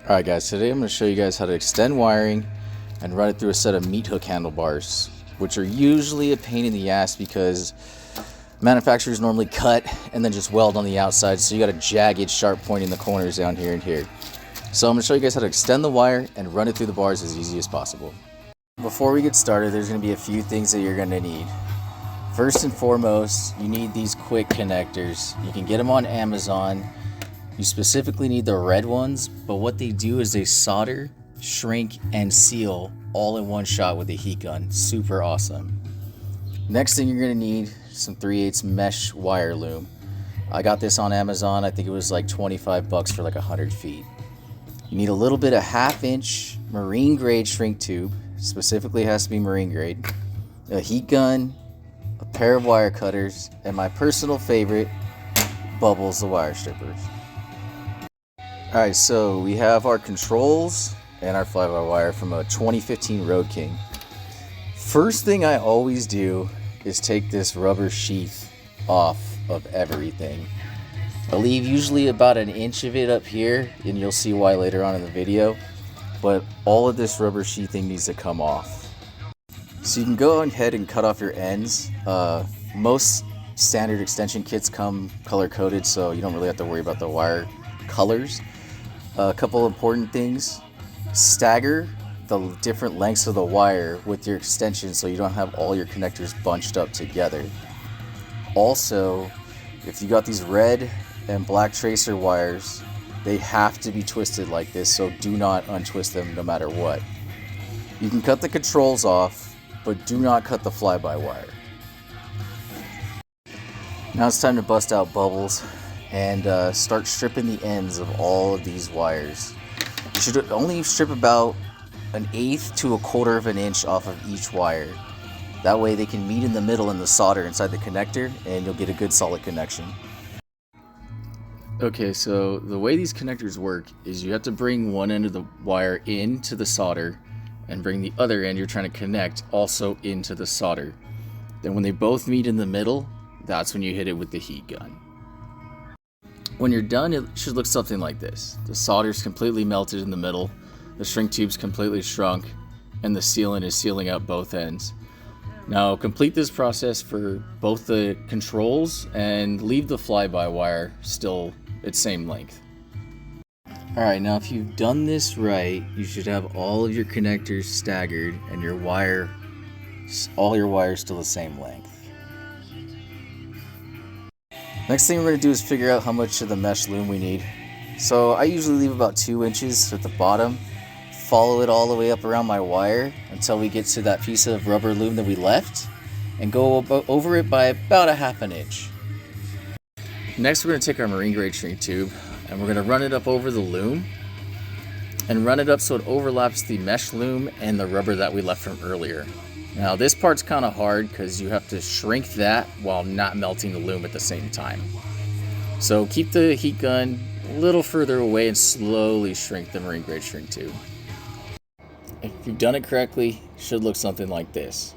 Alright guys, today I'm going to show you guys how to extend wiring and run it through a set of meat hook handlebars, which are usually a pain in the ass because manufacturers normally cut and then just weld on the outside, so you got a jagged sharp point in the corners down here and here. So I'm going to show you guys how to extend the wire and run it through the bars as easy as possible. Before we get started, there's going to be a few things that you're going to need. First and foremost, you need these quick connectors. You can get them on Amazon. You specifically need the red ones, but what they do is they solder, shrink, and seal all in one shot with a heat gun. Super awesome. Next thing you're going to need some 3/8 mesh wire loom. I got this on Amazon. I think it was like 25 bucks for like 100 feet. You need a little bit of 1/2 inch marine grade shrink tube. Specifically has to be marine grade. A heat gun, a pair of wire cutters, and my personal favorite, Bubbles the wire strippers. Alright, so we have our controls and our fly-by-wire from a 2015 roadking. First thing I always do is take this rubber sheath off of everything. I leave usually about 1 inch of it up here, and you'll see why later on in the video, but all of this rubber sheathing needs to come off. So you can go ahead and cut off your ends. Most standard extension kits come color-coded, so you don't really have to worry about the wire colors. A couple important things: stagger the different lengths of the wire with your extension so you don't have all your connectors bunched up together. Also, if you got these red and black tracer wires, they have to be twisted like this, so do not untwist them no matter what. You can cut the controls off, but do not cut the fly-by-wire. Now it's time to bust out Bubbles and start stripping the ends of all of these wires. You should only strip about 1/8 to 1/4 of an inch off of each wire. That way they can meet in the middle in the solder inside the connector, and you'll get a good solid connection. Okay, so the way these connectors work is you have to bring one end of the wire into the solder and bring the other end you're trying to connect also into the solder. Then when they both meet in the middle, that's when you hit it with the heat gun. When you're done, it should look something like this. The solder's completely melted in the middle, the shrink tube's completely shrunk, and the sealant is sealing out both ends. Now complete this process for both the controls and leave the fly-by-wire still its same length. Alright, now if you've done this right, you should have all of your connectors staggered and all your wires still the same length. Next thing we're going to do is figure out how much of the mesh loom we need. So I usually leave about 2 inches at the bottom, follow it all the way up around my wire until we get to that piece of rubber loom that we left, and go over it by about 1/2 inch. Next we're going to take our marine grade shrink tube and we're going to run it up over the loom and run it up so it overlaps the mesh loom and the rubber that we left from earlier. Now this part's kind of hard because you have to shrink that while not melting the loom at the same time. So keep the heat gun a little further away and slowly shrink the marine grade shrink tube. If you've done it correctly, it should look something like this.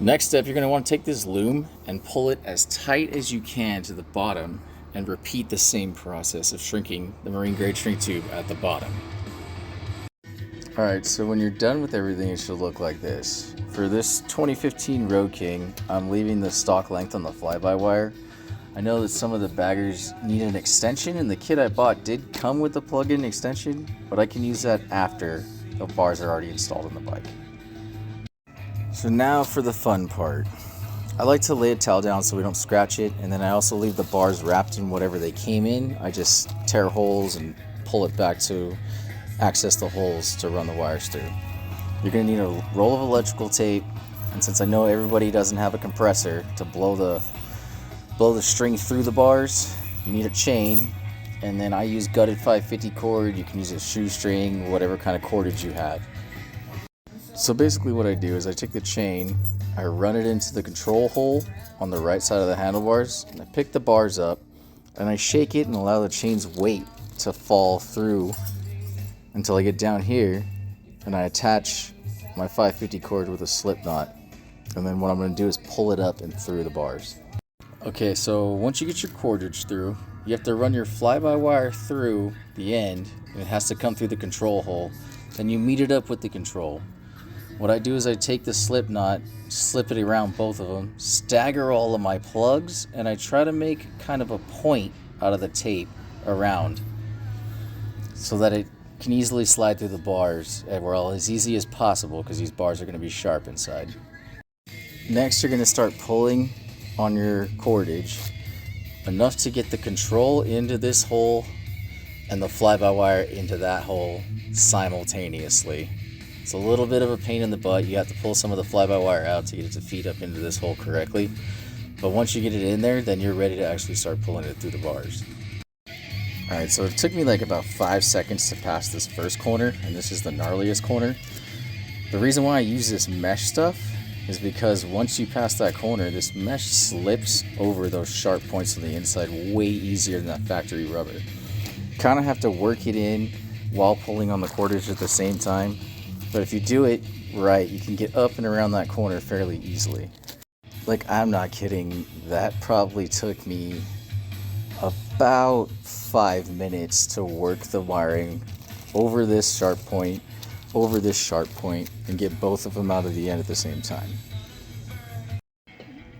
Next step, you're going to want to take this loom and pull it as tight as you can to the bottom and repeat the same process of shrinking the marine grade shrink tube at the bottom. Alright, so when you're done with everything, it should look like this. For this 2015 roadking, I'm leaving the stock length on the fly-by-wire. I know that some of the baggers need an extension, and the kit I bought did come with a plug-in extension, but I can use that after the bars are already installed on the bike. So now for the fun part. I like to lay a towel down so we don't scratch it, and then I also leave the bars wrapped in whatever they came in. I just tear holes and pull it back to access the holes to run the wires through. You're going to need a roll of electrical tape, and since I know everybody doesn't have a compressor to blow the string through the bars, you need a chain, and then I use gutted 550 cord. You can use a shoestring, whatever kind of cordage you have. So basically what I do is I take the chain, I run it into the control hole on the right side of the handlebars, and I pick the bars up, and I shake it and allow the chain's weight to fall through until I get down here, and I attach my 550 cord with a slip knot, and then what I'm going to do is pull it up and through the bars. Okay, so once you get your cordage through, you have to run your fly-by-wire through the end, and it has to come through the control hole. Then you meet it up with the control. What I do is I take the slip knot, slip it around both of them, stagger all of my plugs, and I try to make kind of a point out of the tape around so that it can easily slide through the bars as easy as possible, because these bars are going to be sharp inside. Next, you're going to start pulling on your cordage enough to get the control into this hole and the fly-by-wire into that hole simultaneously. It's a little bit of a pain in the butt. You have to pull some of the fly-by-wire out to get it to feed up into this hole correctly. But once you get it in there, then you're ready to actually start pulling it through the bars. Alright, so it took me like about 5 seconds to pass this first corner, and this is the gnarliest corner. The reason why I use this mesh stuff is because once you pass that corner, this mesh slips over those sharp points on the inside way easier than that factory rubber. Kind of have to work it in while pulling on the cordage at the same time, but if you do it right, you can get up and around that corner fairly easily. Like, I'm not kidding, that probably took me about 5 minutes to work the wiring over this sharp point, over this sharp point, and get both of them out of the end at the same time.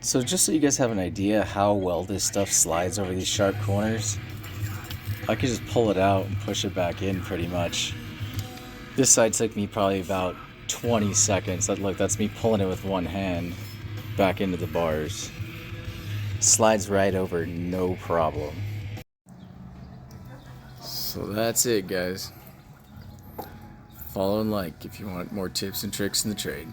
So just so you guys have an idea how well this stuff slides over these sharp corners, I could just pull it out and push it back in pretty much. This side took me probably about 20 seconds. Look, that's me pulling it with one hand back into the bars. Slides right over, no problem. So that's it, guys. Follow and like if you want more tips and tricks in the trade.